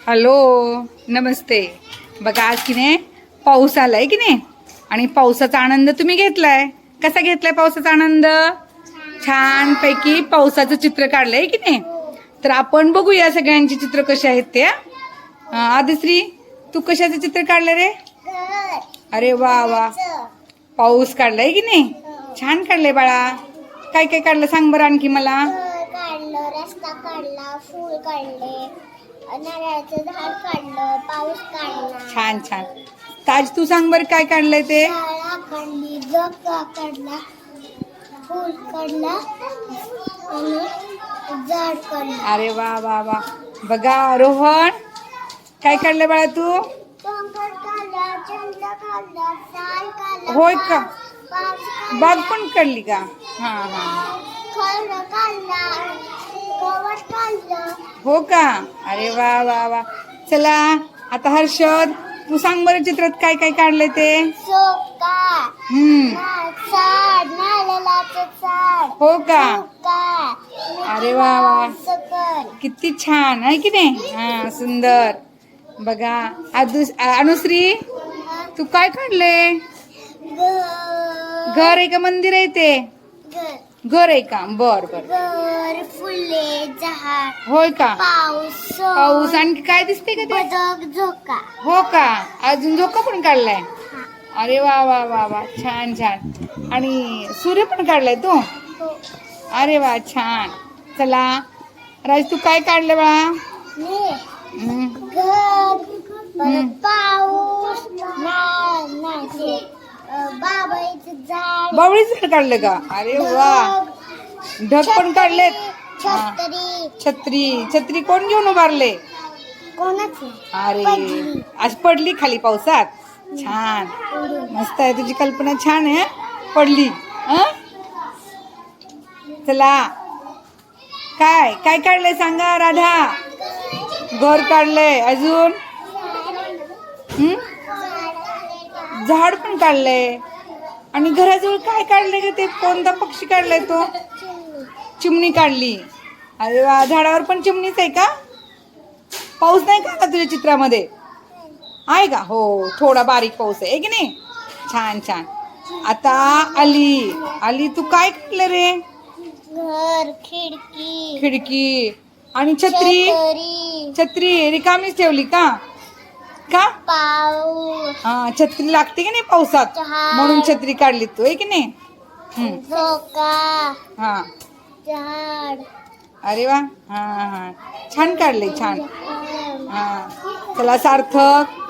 Hello नमस्ते. बघा आज की नाही पाऊस आलाय की नाही आणि पावसाचा आनंद तुम्ही घेतलाय. कसा घेतलाय पावसाचा आनंद? छान पैकी पावसाचं चित्र काढलंय की नाही. तर आपण बघूया सगळ्यांची चित्र कशी आहेत ते. आदिश्री तू कशाचं चित्र काढलं रे? अरे वा वा, पाऊस काढलाय की नाही. छान काढलंय बाळा. काय काय काढलं सांग बरं आणखी मला. काढलं, रस्ता काढला, फूल काढले, नारळाचं झाड काढलं, पाऊस काढला. छान छान. ताज तू सांग बरं काय काढलंय ते. शाळा काढली, झोका काढला, फूल काढला आणि झाड काढलं. अरे वा वा वा. बघा रोहन काय काढलं बाळा तू? डोंगर काढला, चंद्र काढला, साल काढला. होय का? पाऊस बाग पण काढली का? हा हा. काढला, काढला, गवत काढलं. हो का? अरे वा वा वा. चला आता हर्षद तू सांग बरं चित्रात काय काय काढलंय ते. सोका, झाड, नारळाचं झाड. हो का? सोका, अरे वा वा, सकल. किती छान आहे की नाही. हा सुंदर. बघा अनुश्री तू काय काढले? घर आहे का मंदिर आहे ते? घर आहे का? बर बर. घर, फुले, झाड, होय का? पाऊस, पाऊस आणखी काय दिसते का ते? बदक, झोका. हो का? अजून झोका पण काढलाय. अरे वा वा वा वा, छान छान. आणि सूर्य पण काढलाय तू. अरे वा छान. चला राज तू काय काढलं बाळा? घर, परत पाऊस, बाबाईचं झाड, बावळीच झाड काढलं का? अरे वा. ढग पण काढलेत. छत्री. छत्री छत्री कोण घेऊन उभारले? कोणाची? अरे आज पडली खाली पावसात. छान मस्त आहे, तुझी कल्पना छान आहे. पडली. चला काय काय काढलंय सांगा राधा. घर काढलंय. अजून झाड पण काढलंय. आणि घराजवळ काय काढलंय का ते? कोणता पक्षी काढलाय तो? चिमणी काढली. अरे वा, झाडावर पण चिमणीच आहे का? पाऊस नाही का तुझ्या चित्रामध्ये? आहे का? हो थोडा बारीक पाऊस आहे की नाही. छान छान. आता आली तू काय काढलं रे? घर, खिडकी, खिडकी आणि छत्री. छत्री रिकामीच ठेवली का? का? पाऊस, हा छत्री लागते की नाही पावसात, म्हणून छत्री काढली तू आहे की नाही. झोका, हा. झाड. अरे वा. हा हा छान काढले छान. हा चला सार्थक